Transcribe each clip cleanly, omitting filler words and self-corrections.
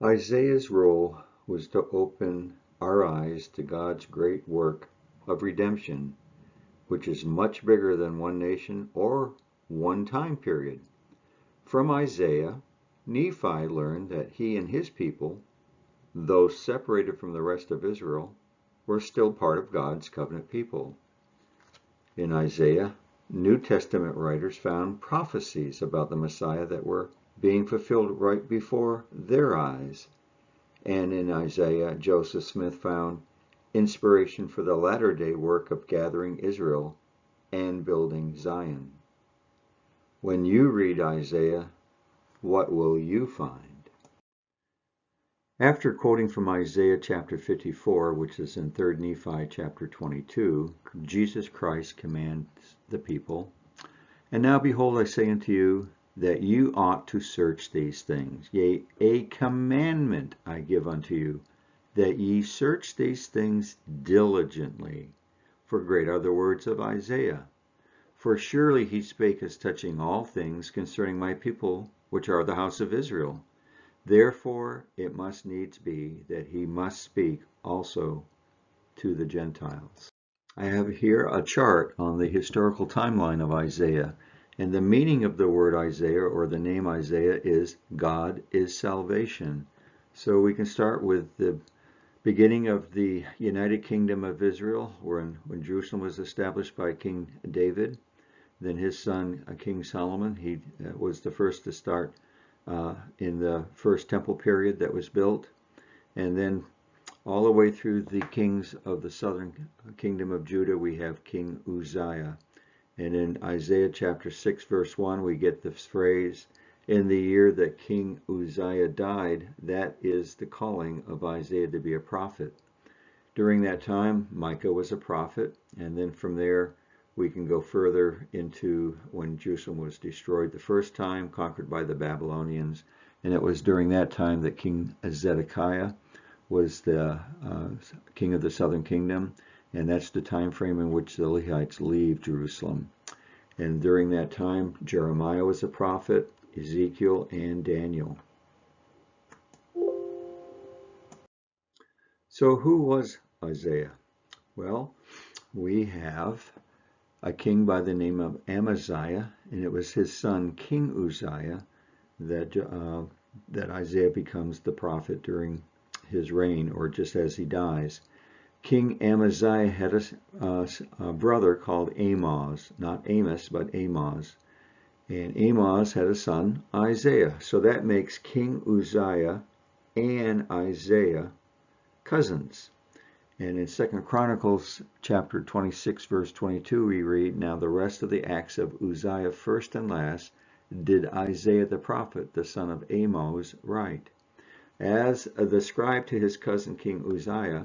Isaiah's role was to open our eyes to God's great work of redemption, which is much bigger than one nation or one time period. From Isaiah, Nephi learned that he and his people, though separated from the rest of Israel, were still part of God's covenant people. In Isaiah, New Testament writers found prophecies about the Messiah that were being fulfilled right before their eyes. And in Isaiah, Joseph Smith found inspiration for the latter-day work of gathering Israel and building Zion. When you read Isaiah, what will you find? After quoting from Isaiah chapter 54, which is in 3 Nephi chapter 22, Jesus Christ commands the people, "And now behold, I say unto you, that you ought to search these things. Yea, a commandment I give unto you, that ye search these things diligently. For great are the words of Isaiah. For surely he spake as touching all things concerning my people, which are the house of Israel. Therefore it must needs be that he must speak also to the Gentiles." I have here a chart on the historical timeline of Isaiah, and the meaning of the word Isaiah, or the name Isaiah, is God is salvation. So we can start with the beginning of the United Kingdom of Israel, when Jerusalem was established by King David. Then his son, King Solomon, he was the first to start in the first temple period that was built. And then all the way through the kings of the southern kingdom of Judah, we have King Uzziah. And in Isaiah chapter 6, verse 1, we get this phrase, "In the year that King Uzziah died," that is the calling of Isaiah to be a prophet. During that time, Micah was a prophet, and then from there, we can go further into when Jerusalem was destroyed the first time, conquered by the Babylonians. And it was during that time that King Hezekiah was the king of the southern kingdom. And that's the time frame in which the Lehites leave Jerusalem. And during that time, Jeremiah was a prophet, Ezekiel, and Daniel. So who was Isaiah? Well, we have a king by the name of Amaziah, and it was his son, King Uzziah, that Isaiah becomes the prophet during his reign, or just as he dies. King Amaziah had a brother called Amoz, not Amos, but Amoz. And Amoz had a son, Isaiah. So that makes King Uzziah and Isaiah cousins. And in 2 Chronicles chapter 26, verse 22, we read, "Now the rest of the acts of Uzziah, first and last, did Isaiah the prophet, the son of Amoz, write." As the scribe to his cousin King Uzziah,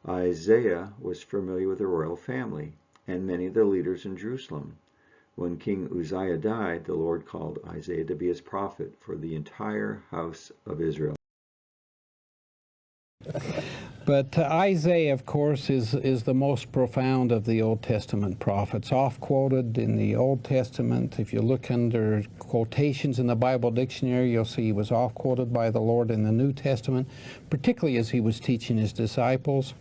Isaiah was familiar with the royal family and many of the leaders in Jerusalem. When King Uzziah died, the Lord called Isaiah to be his prophet for the entire house of Israel. But Isaiah, of course, is the most profound of the Old Testament prophets, oft-quoted in the Old Testament. If you look under quotations in the Bible dictionary, you'll see he was oft-quoted by the Lord in the New Testament, particularly as he was teaching his disciples.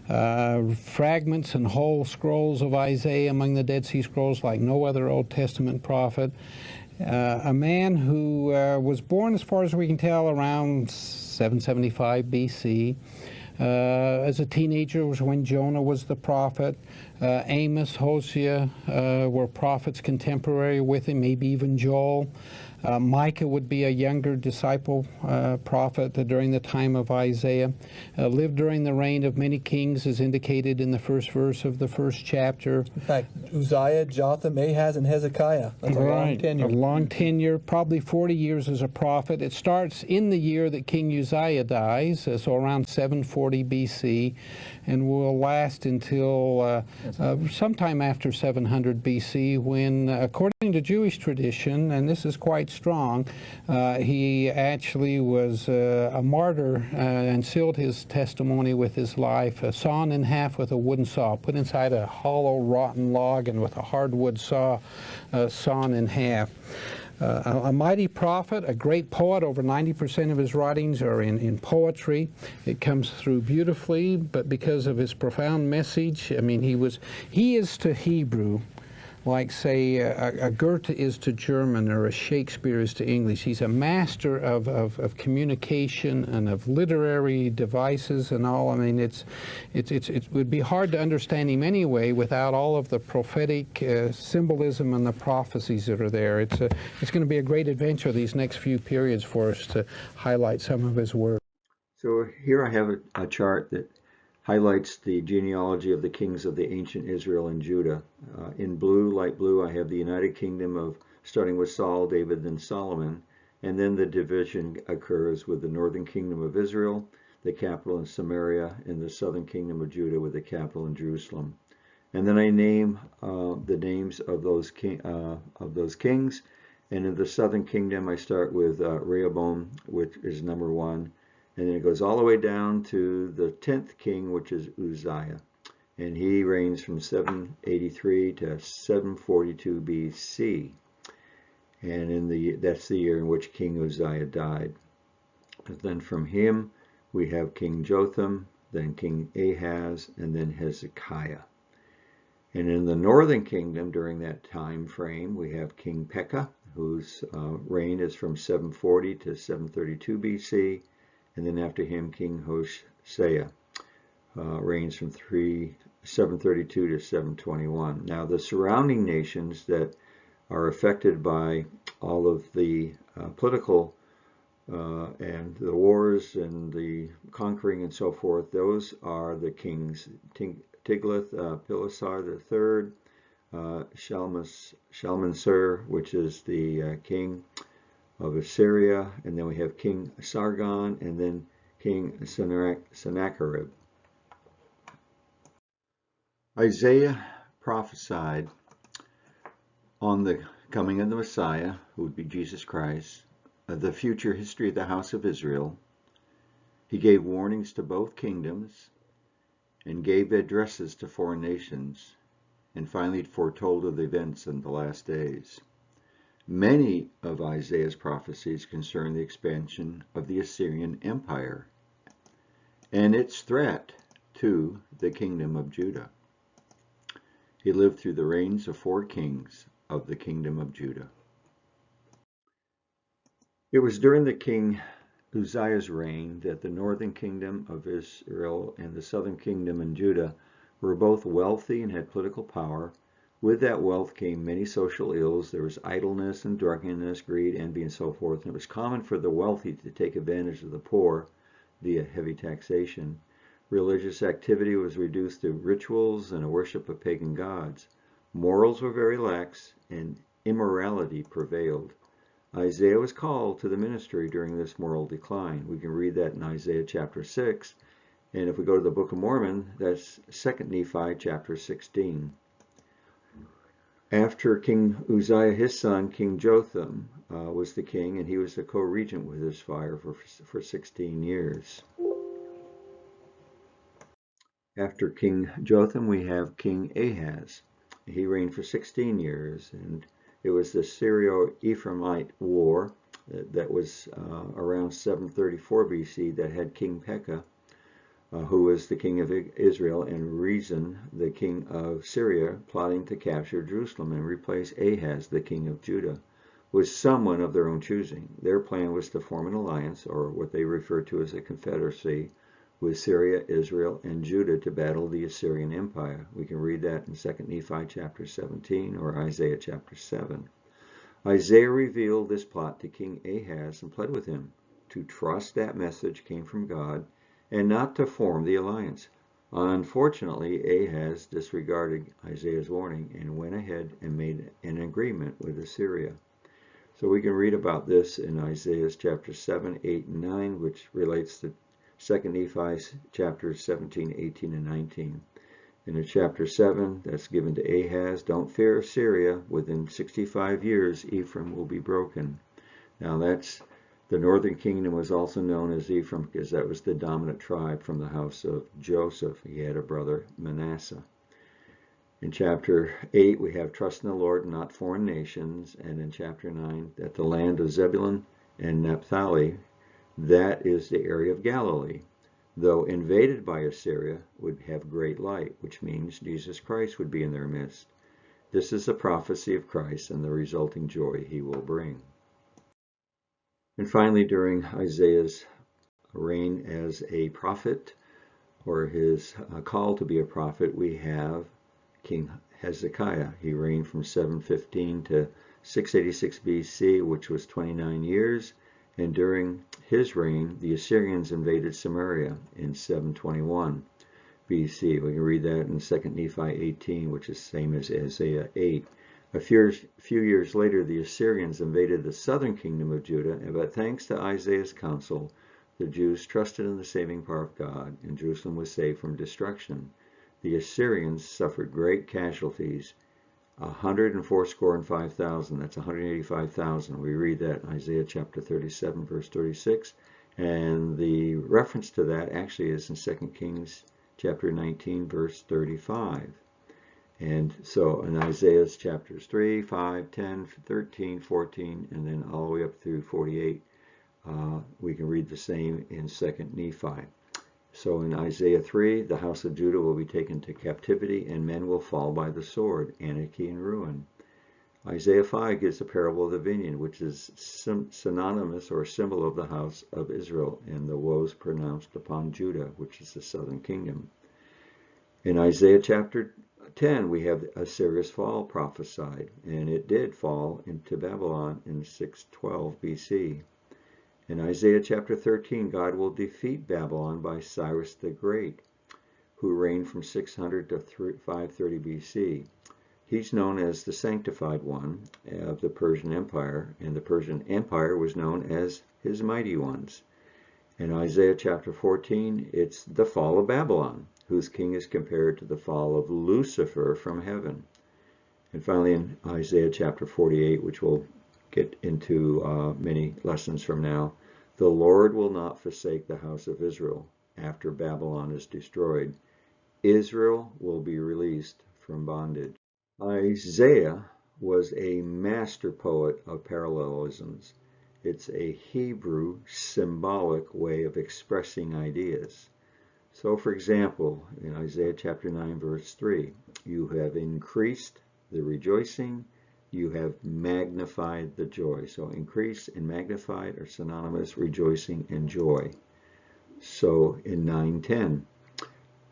Fragments and whole scrolls of Isaiah among the Dead Sea Scrolls like no other Old Testament prophet. A man who was born, as far as we can tell, around 775 BC. As a teenager was when Jonah was the prophet. Amos, Hosea were prophets contemporary with him, maybe even Joel. Micah would be a younger disciple prophet during the time of Isaiah. Lived during the reign of many kings, as indicated in the first verse of the first chapter. In fact, Uzziah, Jotham, Ahaz, and Hezekiah. That's a long tenure. A long tenure, probably 40 years as a prophet. It starts in the year that King Uzziah dies, so around 740 BC, and will last until sometime after 700 BC, when, according to Jewish tradition, and this is quite strong, he actually was a martyr and sealed his testimony with his life, sawn in half with a wooden saw, put inside a hollow, rotten log, and with a hardwood saw sawn in half. a mighty prophet, a great poet. Over 90% of his writings are in poetry. It comes through beautifully, but because of his profound message, I mean, he is to Hebrew like, say, a Goethe is to German or a Shakespeare is to English. He's a master of communication and of literary devices and all. I mean, it would be hard to understand him anyway without all of the prophetic symbolism and the prophecies that are there. It's going to be a great adventure these next few periods for us to highlight some of his work. So here I have a chart that highlights the genealogy of the kings of the ancient Israel and Judah. In blue, light blue, I have the United Kingdom of starting with Saul, David, then Solomon, and then the division occurs with the northern kingdom of Israel, the capital in Samaria, and the southern kingdom of Judah with the capital in Jerusalem. And then I name the names of those kings. And in the southern kingdom, I start with Rehoboam, which is number 1. And then it goes all the way down to the 10th king, which is Uzziah. And he reigns from 783 to 742 BC. And that's the year in which King Uzziah died. And then from him, we have King Jotham, then King Ahaz, and then Hezekiah. And in the northern kingdom during that time frame, we have King Pekah, whose reign is from 740 to 732 BC. And then after him, King Hoshea reigns from 732 to 721. Now, the surrounding nations that are affected by all of the political and the wars and the conquering and so forth, those are the kings Tiglath-Pileser III, Shalmaneser, which is the king of Assyria, and then we have King Sargon, and then King Sennacherib. Isaiah prophesied on the coming of the Messiah, who would be Jesus Christ, the future history of the house of Israel. He gave warnings to both kingdoms and gave addresses to foreign nations, and finally foretold of the events in the last days. Many of Isaiah's prophecies concern the expansion of the Assyrian Empire and its threat to the kingdom of Judah. He lived through the reigns of 4 kings of the kingdom of Judah. It was during the king Uzziah's reign that the northern kingdom of Israel and the southern kingdom in Judah were both wealthy and had political power. With that wealth came many social ills. There was idleness and drunkenness, greed, envy, and so forth. And it was common for the wealthy to take advantage of the poor via heavy taxation. Religious activity was reduced to rituals and a worship of pagan gods. Morals were very lax, and immorality prevailed. Isaiah was called to the ministry during this moral decline. We can read that in Isaiah chapter 6. And if we go to the Book of Mormon, that's 2 Nephi chapter 16. After King Uzziah, his son, King Jotham, was the king, and he was the co-regent with his father for 16 years. After King Jotham, we have King Ahaz. He reigned for 16 years, and it was the Syro-Ephraimite war that was around 734 BC that had King Pekah, who was the king of Israel, and Rezin, the king of Syria, plotting to capture Jerusalem and replace Ahaz, the king of Judah, with someone of their own choosing. Their plan was to form an alliance, or what they referred to as a confederacy, with Syria, Israel, and Judah to battle the Assyrian Empire. We can read that in 2 Nephi chapter 17 or Isaiah chapter 7. Isaiah revealed this plot to King Ahaz and pled with him to trust that message came from God and not to form the alliance. Unfortunately, Ahaz disregarded Isaiah's warning and went ahead and made an agreement with Assyria. So we can read about this in Isaiah chapter 7, 8, and 9, which relates to 2 Nephi chapters 17, 18, and 19. In chapter 7, that's given to Ahaz, don't fear Assyria. Within 65 years, Ephraim will be broken. Now that's the northern kingdom was also known as Ephraim because that was the dominant tribe from the house of Joseph. He had a brother, Manasseh. In chapter 8, we have trust in the Lord, not foreign nations. And in chapter 9, that the land of Zebulun and Naphtali, that is the area of Galilee, though invaded by Assyria, would have great light, which means Jesus Christ would be in their midst. This is a prophecy of Christ and the resulting joy he will bring. And finally, during Isaiah's reign as a prophet, or his call to be a prophet, we have King Hezekiah. He reigned from 715 to 686 BC, which was 29 years. And during his reign, the Assyrians invaded Samaria in 721 BC. We can read that in 2 Nephi 18, which is the same as Isaiah 8. A few years later, the Assyrians invaded the southern kingdom of Judah, but thanks to Isaiah's counsel, the Jews trusted in the saving power of God, and Jerusalem was saved from destruction. The Assyrians suffered great casualties, 185,000. That's 185,000. We read that in Isaiah chapter 37, verse 36. And the reference to that actually is in 2 Kings chapter 19, verse 35. And so in Isaiah's chapters 3, 5, 10, 13, 14, and then all the way up through 48, we can read the same in 2 Nephi. So in Isaiah 3, the house of Judah will be taken to captivity, and men will fall by the sword, anarchy and ruin. Isaiah 5 gives the parable of the vineyard, which is synonymous or symbol of the house of Israel, and the woes pronounced upon Judah, which is the southern kingdom. In Isaiah chapter 10, we have Assyria's fall prophesied, and it did fall into Babylon in 612 BC. In Isaiah chapter 13, God will defeat Babylon by Cyrus the Great, who reigned from 600 to 530 BC. He's known as the Sanctified One of the Persian Empire, and the Persian Empire was known as his Mighty Ones. In Isaiah chapter 14, it's the fall of Babylon, whose king is compared to the fall of Lucifer from heaven. And finally, in Isaiah chapter 48, which we'll get into many lessons from now, the Lord will not forsake the house of Israel after Babylon is destroyed. Israel will be released from bondage. Isaiah was a master poet of parallelisms. It's a Hebrew symbolic way of expressing ideas. So, for example, in Isaiah chapter 9, verse 3, you have increased the rejoicing, you have magnified the joy. So increase and magnified are synonymous, rejoicing and joy. So in 9:10,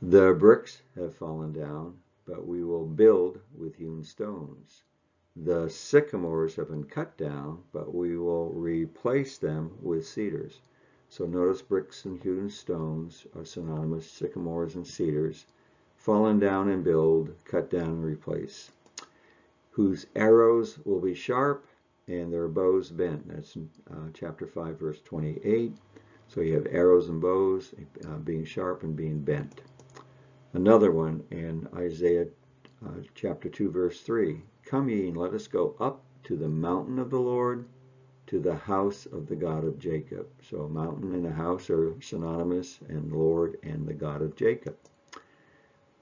the bricks have fallen down, but we will build with hewn stones. The sycamores have been cut down, but we will replace them with cedars. So notice bricks and hewn stones are synonymous, sycamores and cedars, fallen down and build, cut down and replace. Whose arrows will be sharp and their bows bent. That's in chapter 5, verse 28. So you have arrows and bows being sharp and being bent. Another one in Isaiah chapter 2, verse 3. Come ye and let us go up to the mountain of the Lord, to the house of the God of Jacob. So mountain and a house are synonymous, and Lord and the God of Jacob.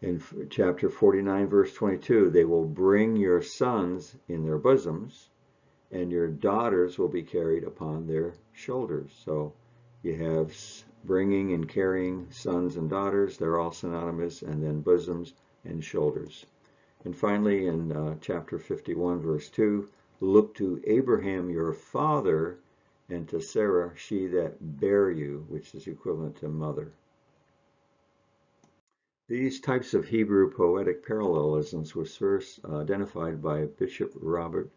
In chapter 49, verse 22, they will bring your sons in their bosoms, and your daughters will be carried upon their shoulders. So you have bringing and carrying sons and daughters, they're all synonymous, and then bosoms and shoulders. And finally, in chapter 51, verse 2, look to Abraham your father, and to Sarah, she that bare you, which is equivalent to mother. These types of Hebrew poetic parallelisms were first identified by Bishop Robert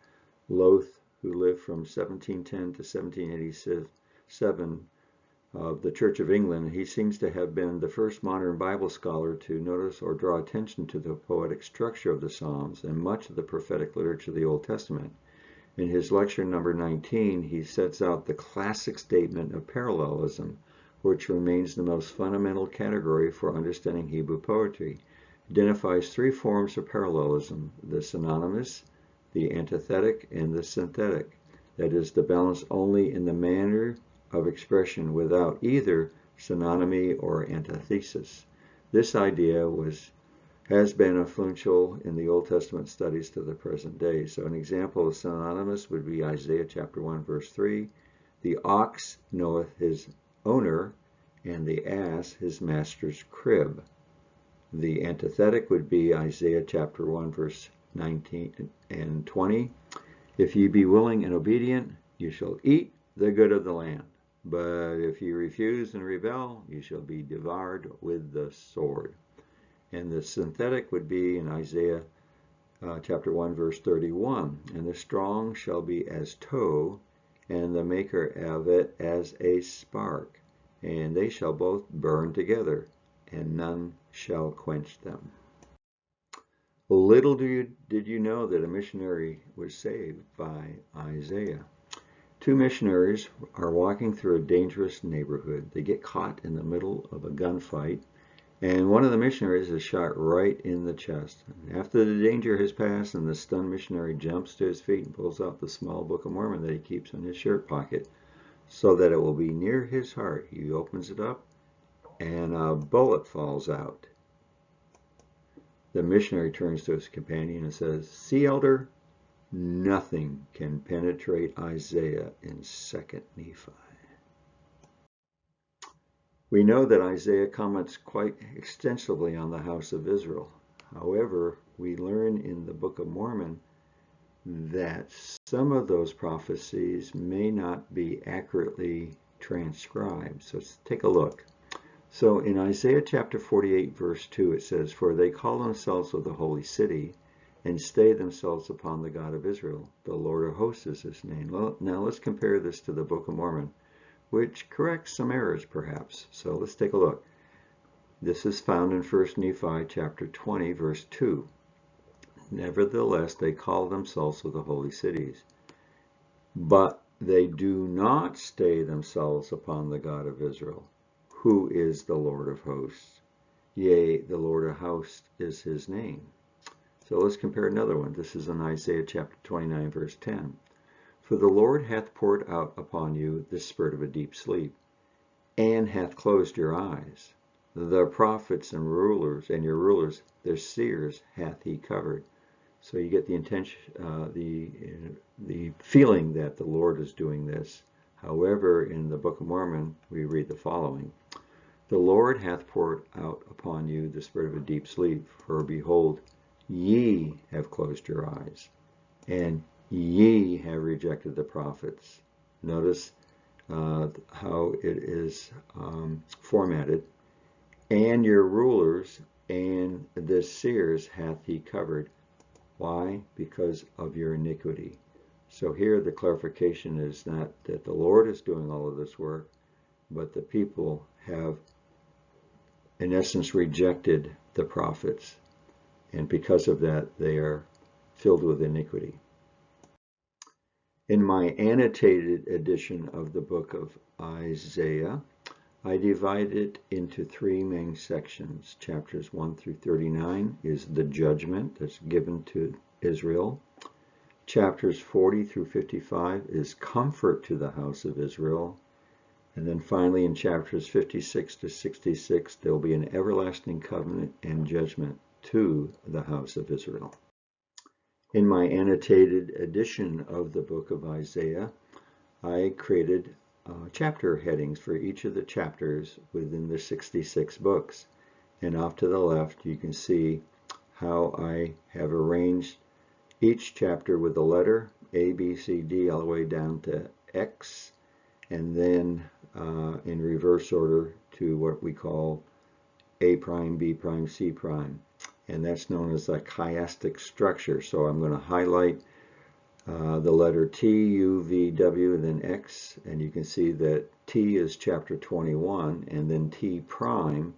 Lowth, who lived from 1710 to 1787 of the Church of England. He seems to have been the first modern Bible scholar to notice or draw attention to the poetic structure of the Psalms and much of the prophetic literature of the Old Testament. In his lecture number 19, he sets out the classic statement of parallelism, which remains the most fundamental category for understanding Hebrew poetry. It identifies three forms of parallelism: the synonymous, the antithetic, and the synthetic. That is, the balance only in the manner of expression without either synonymy or antithesis. This idea was has been influential in the Old Testament studies to the present day. So an example of synonymous would be Isaiah chapter 1 verse 3. The ox knoweth his owner, and the ass his master's crib. The antithetic would be Isaiah chapter 1 verse 19 and 20. If ye be willing and obedient, you shall eat the good of the land. But if you refuse and rebel, you shall be devoured with the sword. And the synthetic would be in Isaiah chapter 1 verse 31. And the strong shall be as tow, and the maker of it as a spark. And they shall both burn together, and none shall quench them. Little did you know that a missionary was saved by Isaiah. Two missionaries are walking through a dangerous neighborhood. They get caught in the middle of a gunfight, and one of the missionaries is shot right in the chest. After the danger has passed, and the stunned missionary jumps to his feet and pulls out the small Book of Mormon that he keeps in his shirt pocket so that it will be near his heart. He opens it up, and a bullet falls out. The missionary turns to his companion and says, "See, elder, nothing can penetrate Isaiah in 2nd Nephi." We know that Isaiah comments quite extensively on the house of Israel. However, we learn in the Book of Mormon that some of those prophecies may not be accurately transcribed. So let's take a look. So in Isaiah chapter 48 verse 2 it says, "For they call themselves of the holy city, and stay themselves upon the God of Israel. The Lord of hosts is his name." Now let's compare this to the Book of Mormon, which corrects some errors perhaps. So let's take a look. This is found in 1 Nephi chapter 20 verse 2. "Nevertheless they call themselves of the holy cities, but they do not stay themselves upon the God of Israel, who is the Lord of hosts. Yea, the Lord of hosts is his name." So let's compare another one. This is in Isaiah chapter 29 verse 10. "For the Lord hath poured out upon you the spirit of a deep sleep, and hath closed your eyes. The prophets and rulers, and your rulers, their seers, hath he covered." So you get the intention, the feeling that the Lord is doing this. However, in the Book of Mormon, we read the following: "The Lord hath poured out upon you the spirit of a deep sleep, for behold, ye have closed your eyes, and ye have rejected the prophets." Notice how it is formatted. "And your rulers and the seers hath he covered." Why? Because of your iniquity. So here the clarification is not that the Lord is doing all of this work, but the people have, in essence, rejected the prophets. And because of that, they are filled with iniquity. In my annotated edition of the book of Isaiah, I divide it into three main sections. Chapters 1 through 39 is the judgment that's given to Israel. Chapters 40 through 55 is comfort to the house of Israel. And then finally in chapters 56 to 66, there will be an everlasting covenant and judgment to the house of Israel. In my annotated edition of the book of Isaiah, I created chapter headings for each of the chapters within the 66 books. And off to the left, you can see how I have arranged each chapter with a letter A, B, C, D, all the way down to X, and then in reverse order to what we call A prime, B prime, C prime. And that's known as a chiastic structure. So I'm going to highlight the letter T, U, V, W, and then X, and you can see that T is chapter 21, and then T prime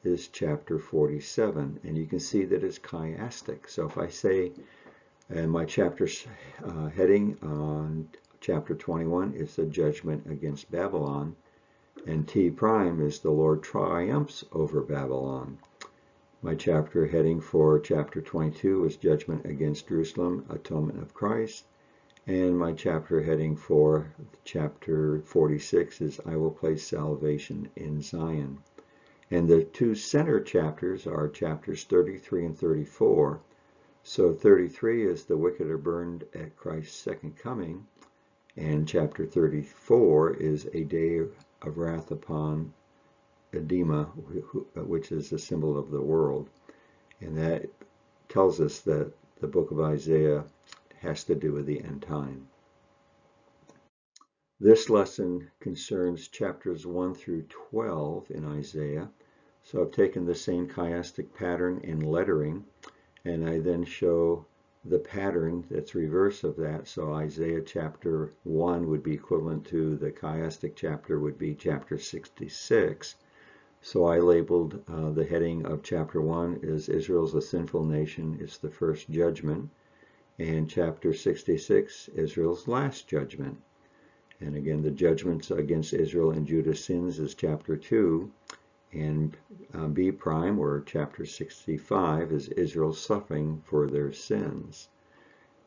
is chapter 47, and you can see that it's chiastic. So if I say in my chapter heading on chapter 21, it's a judgment against Babylon, and T prime is the Lord triumphs over Babylon. My chapter heading for chapter 22 is judgment against Jerusalem, atonement of Christ. And my chapter heading for chapter 46 is I will place salvation in Zion. And the two center chapters are chapters 33 and 34. So 33 is the wicked are burned at Christ's second coming, and chapter 34 is a day of wrath upon Edema, which is a symbol of the world. And that tells us that the book of Isaiah has to do with the end time. This lesson concerns chapters 1 through 12 in Isaiah. So I've taken the same chiastic pattern in lettering, and I then show the pattern that's reverse of that. So Isaiah chapter 1 would be equivalent to the chiastic chapter would be chapter 66. So I labeled the heading of chapter 1 is Israel's a sinful nation. It's the first judgment. And chapter 66, Israel's last judgment. And again, the judgments against Israel and Judah's sins is chapter 2. And B prime, or chapter 65, is Israel's suffering for their sins.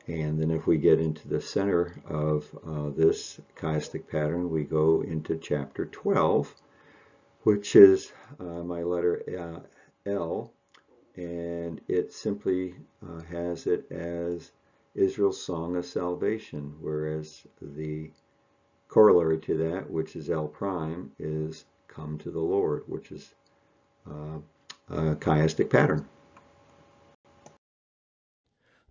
And then if we get into the center of this chiastic pattern, we go into chapter 12, which is my letter L, and it simply has it as Israel's song of salvation, whereas the corollary to that, which is L prime, is come to the Lord, which is a chiastic pattern.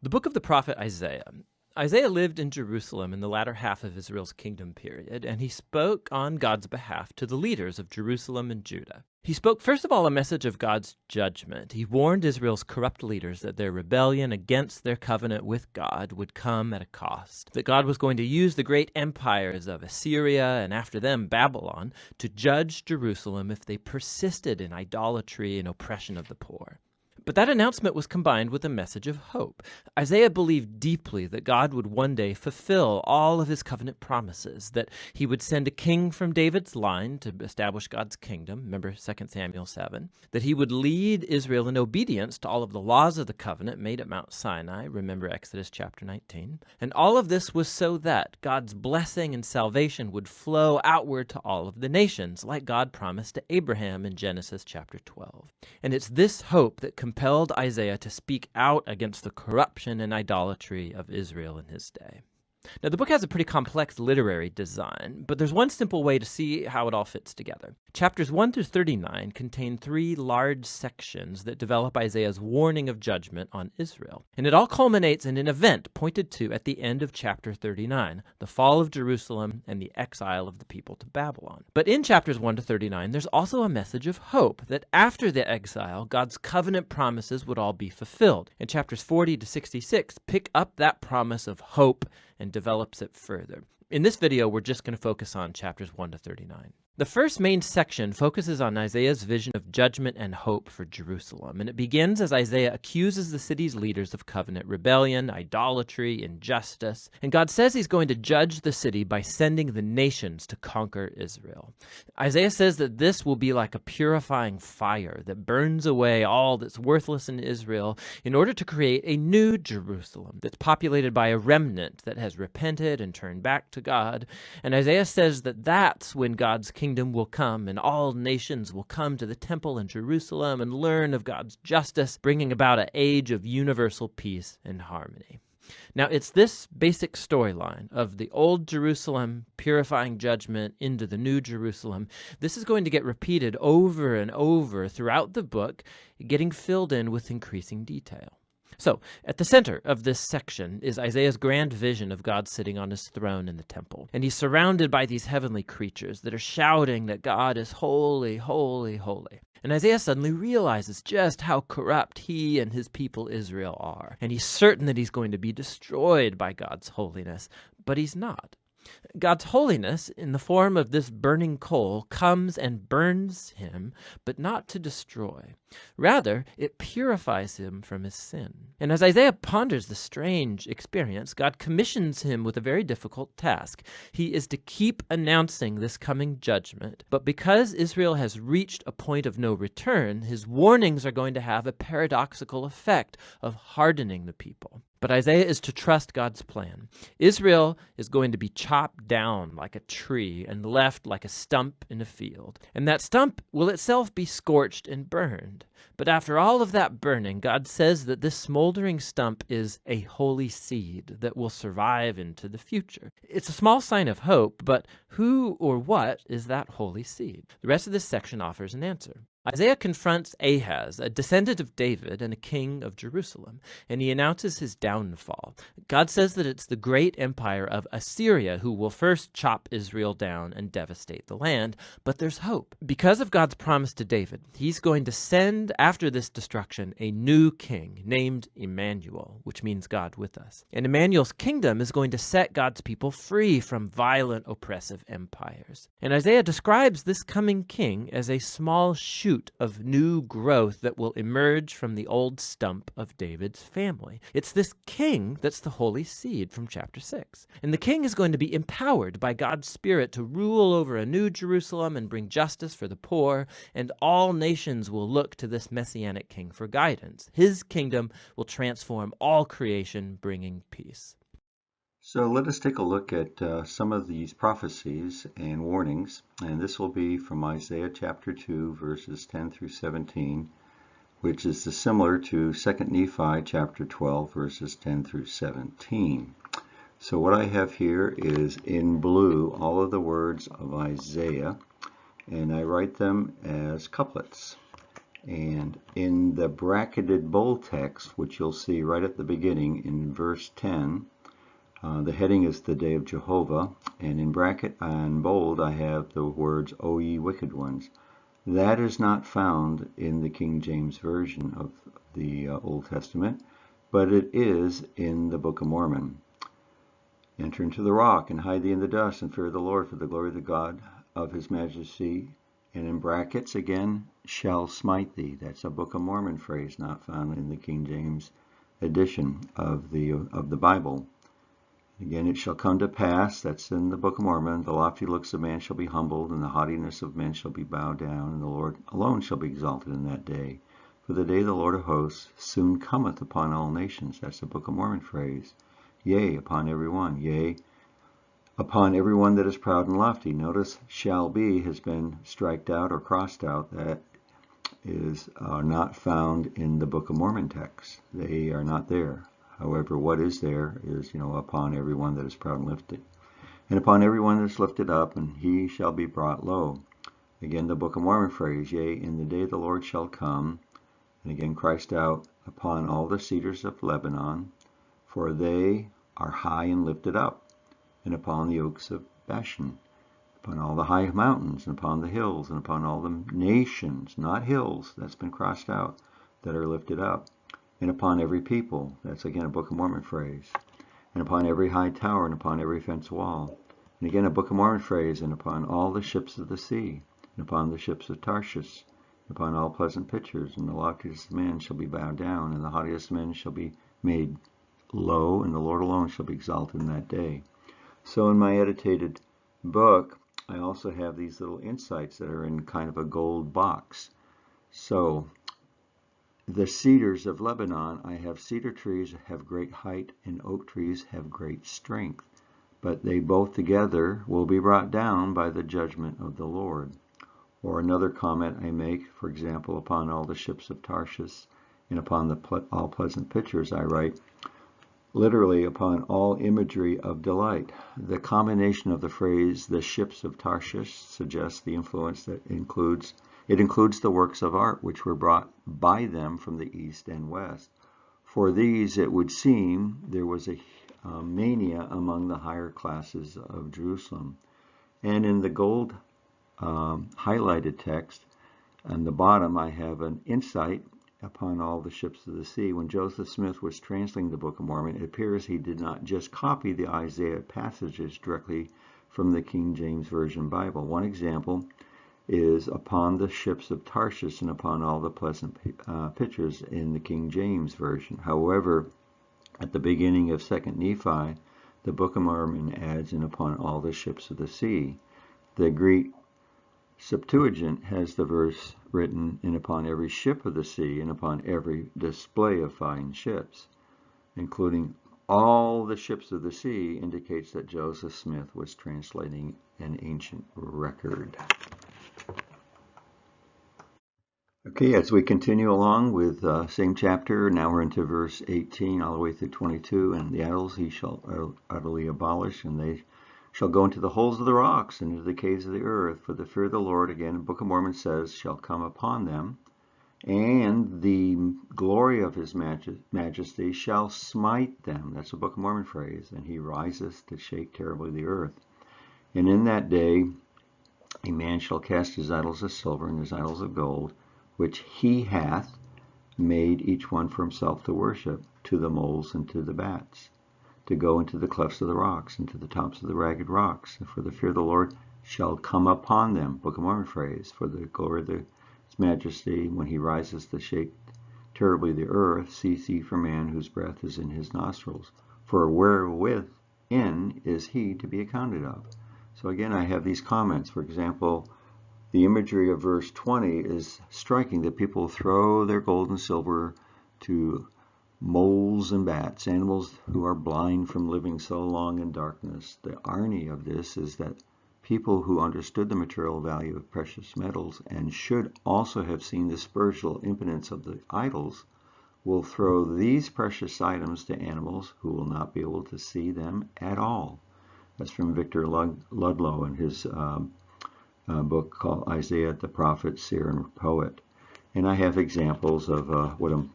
The book of the prophet Isaiah. Isaiah lived in Jerusalem in the latter half of Israel's kingdom period, and he spoke on God's behalf to the leaders of Jerusalem and Judah. He spoke, first of all, a message of God's judgment. He warned Israel's corrupt leaders that their rebellion against their covenant with God would come at a cost, that God was going to use the great empires of Assyria and after them Babylon to judge Jerusalem if they persisted in idolatry and oppression of the poor. But that announcement was combined with a message of hope. Isaiah believed deeply that God would one day fulfill all of his covenant promises, that he would send a king from David's line to establish God's kingdom, remember 2 Samuel 7, that he would lead Israel in obedience to all of the laws of the covenant made at Mount Sinai, remember Exodus chapter 19. And all of this was so that God's blessing and salvation would flow outward to all of the nations, like God promised to Abraham in Genesis chapter 12. And it's this hope that compelled Isaiah to speak out against the corruption and idolatry of Israel in his day. Now, the book has a pretty complex literary design, but there's one simple way to see how it all fits together. Chapters 1 through 39 contain 3 large sections that develop Isaiah's warning of judgment on Israel. And it all culminates in an event pointed to at the end of chapter 39, the fall of Jerusalem and the exile of the people to Babylon. But in chapters 1 to 39, there's also a message of hope that after the exile, God's covenant promises would all be fulfilled. And chapters 40 to 66 pick up that promise of hope and develops it further. In this video, we're just going to focus on chapters 1 to 39. The first main section focuses on Isaiah's vision of judgment and hope for Jerusalem, and it begins as Isaiah accuses the city's leaders of covenant rebellion, idolatry, injustice, and God says he's going to judge the city by sending the nations to conquer Israel. Isaiah says that this will be like a purifying fire that burns away all that's worthless in Israel in order to create a new Jerusalem that's populated by a remnant that has repented and turned back to God. And Isaiah says that that's when God's kingdom will come and all nations will come to the temple in Jerusalem and learn of God's justice, bringing about an age of universal peace and harmony. Now, it's this basic storyline of the old Jerusalem purifying judgment into the new Jerusalem. This is going to get repeated over and over throughout the book, getting filled in with increasing detail. So, at the center of this section is Isaiah's grand vision of God sitting on his throne in the temple. And he's surrounded by these heavenly creatures that are shouting that God is holy, holy, holy. And Isaiah suddenly realizes just how corrupt he and his people Israel are. And he's certain that he's going to be destroyed by God's holiness, but he's not. God's holiness, in the form of this burning coal, comes and burns him, but not to destroy. Rather, it purifies him from his sin. And as Isaiah ponders the strange experience, God commissions him with a very difficult task. He is to keep announcing this coming judgment, but because Israel has reached a point of no return, his warnings are going to have a paradoxical effect of hardening the people. But Isaiah is to trust God's plan. Israel is going to be chopped down like a tree and left like a stump in a field. And that stump will itself be scorched and burned. But after all of that burning, God says that this smoldering stump is a holy seed that will survive into the future. It's a small sign of hope, but who or what is that holy seed? The rest of this section offers an answer. Isaiah confronts Ahaz, a descendant of David and a king of Jerusalem, and he announces his downfall. God says that it's the great empire of Assyria who will first chop Israel down and devastate the land, but there's hope. Because of God's promise to David, he's going to send after this destruction a new king named Emmanuel, which means God with us. And Emmanuel's kingdom is going to set God's people free from violent, oppressive empires. And Isaiah describes this coming king as a small shoot of new growth that will emerge from the old stump of David's family. It's this king that's the holy seed from chapter 6. And the king is going to be empowered by God's Spirit to rule over a new Jerusalem and bring justice for the poor, and all nations will look to this messianic king for guidance. His kingdom will transform all creation, bringing peace. So let us take a look at some of these prophecies and warnings, and this will be from Isaiah chapter 2, verses 10 through 17, which is similar to 2 Nephi chapter 12, verses 10 through 17. So what I have here is in blue all of the words of Isaiah, and I write them as couplets. And in the bracketed bold text, which you'll see right at the beginning in verse 10, the heading is the day of Jehovah, and in bracket and bold I have the words, O ye wicked ones. That is not found in the King James Version of the Old Testament, but it is in the Book of Mormon. Enter into the rock and hide thee in the dust and fear the Lord, for the glory of the God of his majesty, and in brackets again, shall smite thee. That's a Book of Mormon phrase, not found in the King James edition of the Bible. Again, it shall come to pass, that's in the Book of Mormon, the lofty looks of man shall be humbled, and the haughtiness of men shall be bowed down, and the Lord alone shall be exalted in that day. For the day of the Lord of hosts soon cometh upon all nations. That's the Book of Mormon phrase. Yea, upon every one. Yea, upon every one that is proud and lofty. Notice shall be has been striked out or crossed out. That is not found in the Book of Mormon text. They are not there. However, what is there is, upon every one that is proud and lifted. And upon every one that is lifted up, and he shall be brought low. Again, the Book of Mormon phrase, yea, in the day the Lord shall come. And again, Christ out upon all the cedars of Lebanon, for they are high and lifted up, and upon the oaks of Bashan, upon all the high mountains, and upon the hills, and upon all the nations, not hills, that's been crossed out, that are lifted up. And upon every people, that's again a Book of Mormon phrase, and upon every high tower, and upon every fence wall, and again a Book of Mormon phrase, and upon all the ships of the sea, and upon the ships of Tarshish, and upon all pleasant pitchers, and the loftiest men shall be bowed down, and the haughtiest men shall be made low, and the Lord alone shall be exalted in that day. So in my edited book, I also have these little insights that are in kind of a gold box. So the cedars of Lebanon, I have cedar trees have great height, and oak trees have great strength, but they both together will be brought down by the judgment of the Lord. Or another comment I make, for example, upon all the ships of Tarshish, and upon all pleasant pitchers, I write, literally upon all imagery of delight. The combination of the phrase, the ships of Tarshish, suggests the influence that includes the works of art which were brought by them from the east and west. For these, it would seem, there was a mania among the higher classes of Jerusalem. And in the gold highlighted text, on the bottom, I have an insight upon all the ships of the sea. When Joseph Smith was translating the Book of Mormon, it appears he did not just copy the Isaiah passages directly from the King James Version Bible. One example is upon the ships of Tarshish and upon all the pleasant pitchers in the King James Version. However, at the beginning of 2 Nephi, the Book of Mormon adds, and upon all the ships of the sea. The Greek Septuagint has the verse written, and upon every ship of the sea, and upon every display of fine ships. including all the ships of the sea, indicates that Joseph Smith was translating an ancient record. Okay, as we continue along with same chapter, now we're into verse 18 all the way through 22. And the idols he shall utterly abolish, and they shall go into the holes of the rocks and into the caves of the earth. For the fear of the Lord, again, the Book of Mormon says, shall come upon them, and the glory of his majesty shall smite them. That's a Book of Mormon phrase. And he riseth to shake terribly the earth. And in that day a man shall cast his idols of silver and his idols of gold, which he hath made each one for himself to worship, to the moles and to the bats, to go into the clefts of the rocks, and to the tops of the ragged rocks. For the fear of the Lord shall come upon them. Book of Mormon phrase. For the glory of his majesty, when he rises to shake terribly the earth, cease ye for man whose breath is in his nostrils. For wherewith in is he to be accounted of. So again, I have these comments. For example, the imagery of verse 20 is striking, that people throw their gold and silver to moles and bats, animals who are blind from living so long in darkness. The irony of this is that people who understood the material value of precious metals and should also have seen the spiritual impotence of the idols will throw these precious items to animals who will not be able to see them at all. That's from Victor Ludlow in his book called Isaiah the Prophet, Seer, and Poet. And I have examples of what a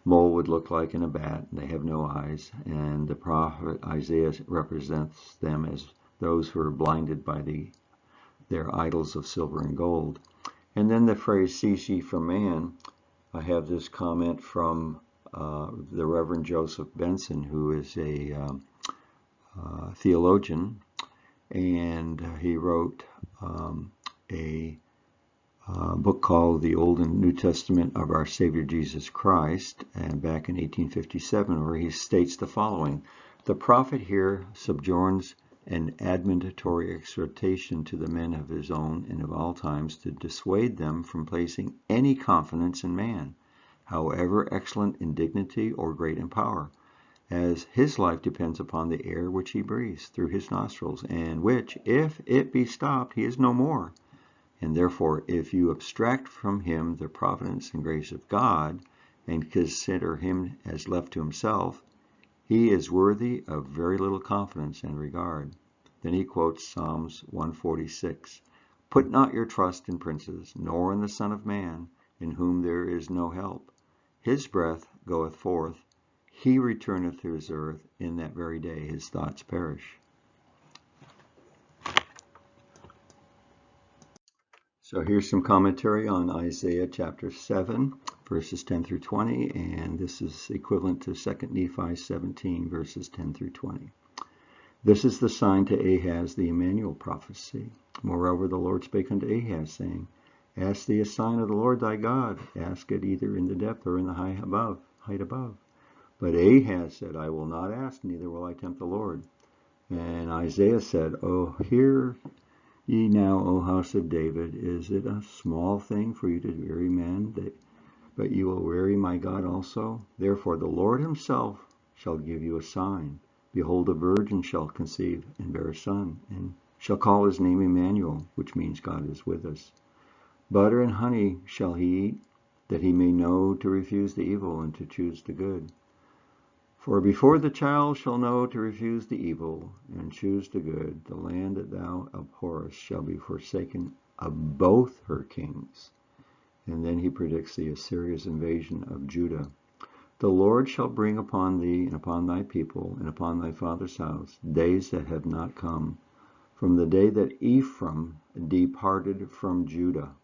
mole would look like in a bat. They have no eyes, and the prophet Isaiah represents them as those who are blinded by their idols of silver and gold. And then the phrase cease ye from man, I have this comment from the Reverend Joseph Benson, who is a theologian, and he wrote a book called The Old and New Testament of Our Savior Jesus Christ, and back in 1857, where he states the following: the prophet here subjoins an admonitory exhortation to the men of his own and of all times to dissuade them from placing any confidence in man, however excellent in dignity or great in power, as his life depends upon the air which he breathes through his nostrils, and which, if it be stopped, he is no more. And therefore, if you abstract from him the providence and grace of God, and consider him as left to himself, he is worthy of very little confidence and regard. Then he quotes Psalms 146, put not your trust in princes, nor in the Son of Man, in whom there is no help. His breath goeth forth, he returneth to his earth, in that very day his thoughts perish. So here's some commentary on Isaiah chapter 7, verses 10 through 20, and this is equivalent to 2 Nephi 17, verses 10 through 20. This is the sign to Ahaz the Emmanuel prophecy. Moreover, the Lord spake unto Ahaz, saying, ask thee a sign of the Lord thy God, ask it either in the depth or in the height above. But Ahaz said, I will not ask, neither will I tempt the Lord. And Isaiah said, oh, hear ye now, O house of David, is it a small thing for you to weary men, but you will weary my God also? Therefore the Lord himself shall give you a sign. Behold, a virgin shall conceive and bear a son, and shall call his name Emmanuel, which means God is with us. Butter and honey shall he eat, that he may know to refuse the evil and to choose the good. For before the child shall know to refuse the evil and choose the good, the land that thou abhorrest shall be forsaken of both her kings. And then he predicts the Assyria's invasion of Judah. The Lord shall bring upon thee and upon thy people and upon thy father's house days that have not come, from the day that Ephraim departed from Judah,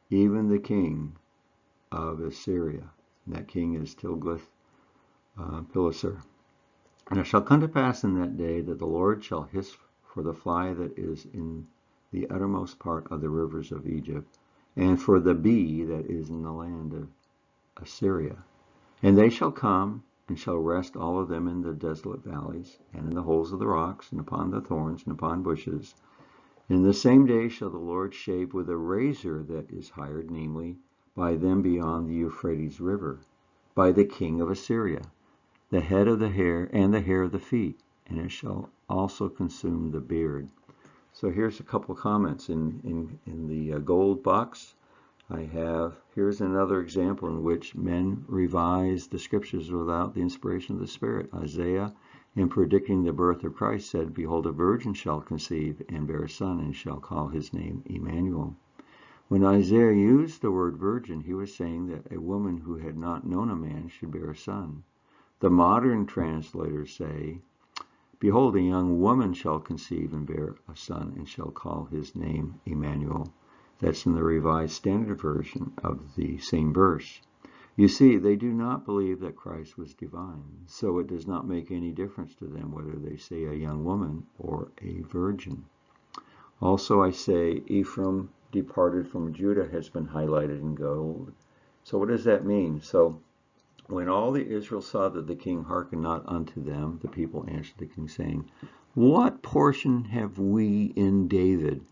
even the king of Assyria. And that king is Tiglath-Pileser. And it shall come to pass in that day that the Lord shall hiss for the fly that is in the uttermost part of the rivers of Egypt, and for the bee that is in the land of Assyria. And they shall come, and shall rest all of them in the desolate valleys, and in the holes of the rocks, and upon the thorns, and upon bushes. In the same day shall the Lord shave with a razor that is hired, namely, by them beyond the Euphrates river, by the king of Assyria. the head of the hair and the hair of the feet, and it shall also consume the beard. So here's a couple comments in the gold box. Here's another example in which men revise the scriptures without the inspiration of the Spirit. Isaiah, in predicting the birth of Christ, said, "Behold, a virgin shall conceive and bear a son, and shall call his name Emmanuel." When Isaiah used the word virgin, he was saying that a woman who had not known a man should bear a son. The modern translators say, "Behold, a young woman shall conceive and bear a son, and shall call his name Emmanuel." That's in the Revised Standard Version of the same verse. You see, they do not believe that Christ was divine, so it does not make any difference to them whether they say a young woman or a virgin. Also, I say Ephraim departed from Judah has been highlighted in gold. So what does that mean? So when all the Israel saw that the king hearkened not unto them, the people answered the king, saying, "What portion have we in David?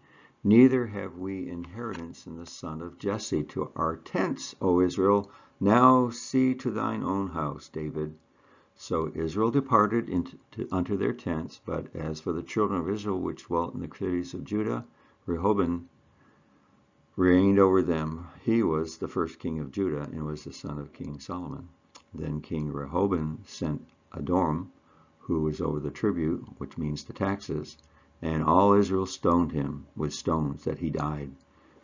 Neither have we inheritance in the son of Jesse. To our tents, O Israel, now see to thine own house, David." So Israel departed unto their tents, but as for the children of Israel which dwelt in the cities of Judah, Rehoboam reigned over them. He was the first king of Judah, and was the son of King Solomon. Then King Rehoboam sent Adoram, who was over the tribute, which means the taxes, and all Israel stoned him with stones, that he died.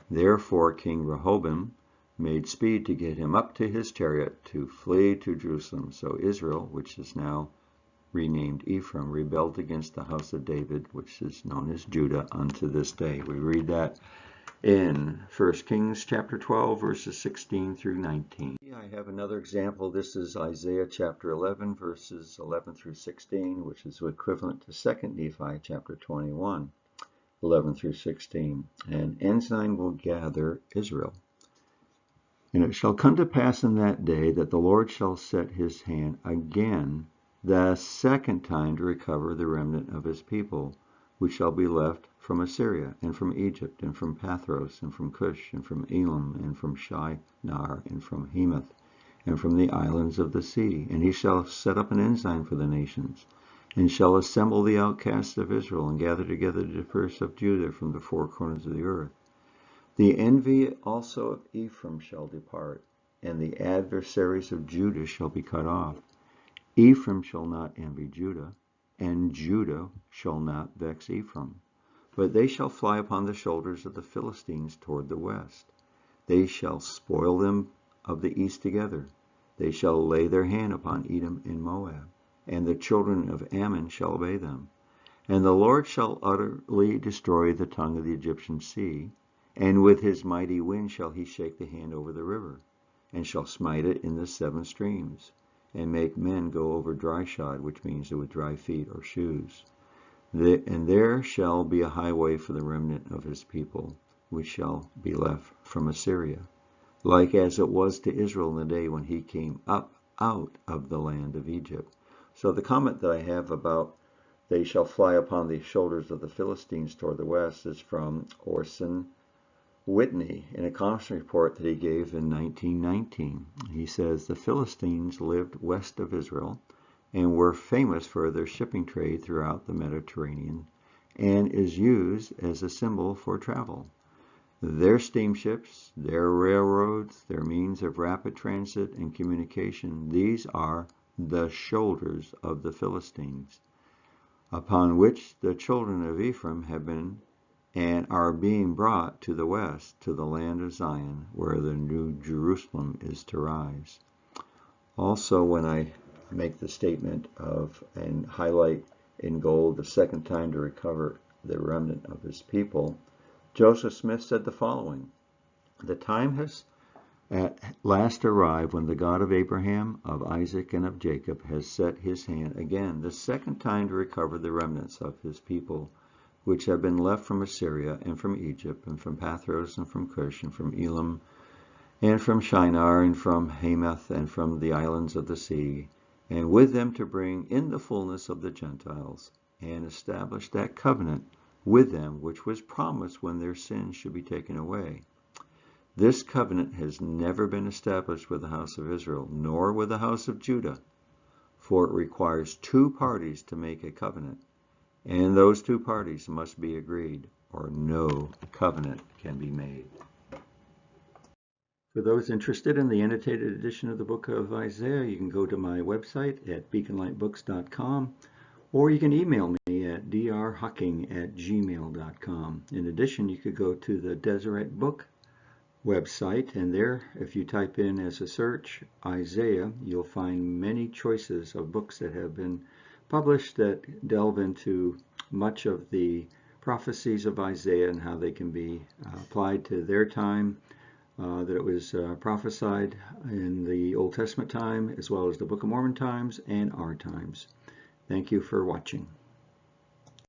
Therefore King Rehoboam made speed to get him up to his chariot to flee to Jerusalem. So Israel, which is now renamed Ephraim, rebelled against the house of David, which is known as Judah, unto this day. We read that in 1 Kings chapter 12, verses 16 through 19. I have another example. This is Isaiah chapter 11, verses 11 through 16, which is equivalent to 2 Nephi chapter 21, 11 through 16. "An ensign will gather Israel. And it shall come to pass in that day that the Lord shall set his hand again the second time to recover the remnant of his people, which shall be left from Assyria, and from Egypt, and from Pathros, and from Cush, and from Elam, and from Shinar, and from Hamath, and from the islands of the sea. And he shall set up an ensign for the nations, and shall assemble the outcasts of Israel, and gather together the dispersed of Judah from the four corners of the earth. The envy also of Ephraim shall depart, and the adversaries of Judah shall be cut off. Ephraim shall not envy Judah, and Judah shall not vex Ephraim. But they shall fly upon the shoulders of the Philistines toward the west. They shall spoil them of the east together. They shall lay their hand upon Edom and Moab, and the children of Ammon shall obey them. And the Lord shall utterly destroy the tongue of the Egyptian sea, and with his mighty wind shall he shake the hand over the river, and shall smite it in the seven streams, and make men go over dry shod, which means with dry feet or shoes. And there shall be a highway for the remnant of his people, which shall be left from Assyria, like as it was to Israel in the day when he came up out of the land of Egypt. So the comment that I have about they shall fly upon the shoulders of the Philistines toward the west is from Orson Whitney in a conference report that he gave in 1919. He says the Philistines lived west of Israel and were famous for their shipping trade throughout the Mediterranean, and is used as a symbol for travel. Their steamships, their railroads, their means of rapid transit and communication, these are the shoulders of the Philistines, upon which the children of Ephraim have been and are being brought to the west, to the land of Zion, where the new Jerusalem is to rise. Also, when I make the statement of and highlight in gold the second time to recover the remnant of his people, Joseph Smith said the following: "The time has at last arrived when the God of Abraham, of Isaac, and of Jacob has set his hand again the second time to recover the remnants of his people, which have been left from Assyria, and from Egypt, and from Pathros, and from Cush, and from Elam, and from Shinar, and from Hamath, and from the islands of the sea, and with them to bring in the fullness of the Gentiles, and establish that covenant with them which was promised when their sins should be taken away. This covenant has never been established with the house of Israel, nor with the house of Judah, for it requires two parties to make a covenant, and those two parties must be agreed, or no covenant can be made. For those interested in the annotated edition of the book of Isaiah, you can go to my website at beaconlightbooks.com, or you can email me at drhocking@gmail.com. In addition, you could go to the Deseret Book website, and there, if you type in as a search Isaiah, you'll find many choices of books that have been published that delve into much of the prophecies of Isaiah and how they can be applied to their time, that it was prophesied in the Old Testament time, as well as the Book of Mormon times and our times. Thank you for watching.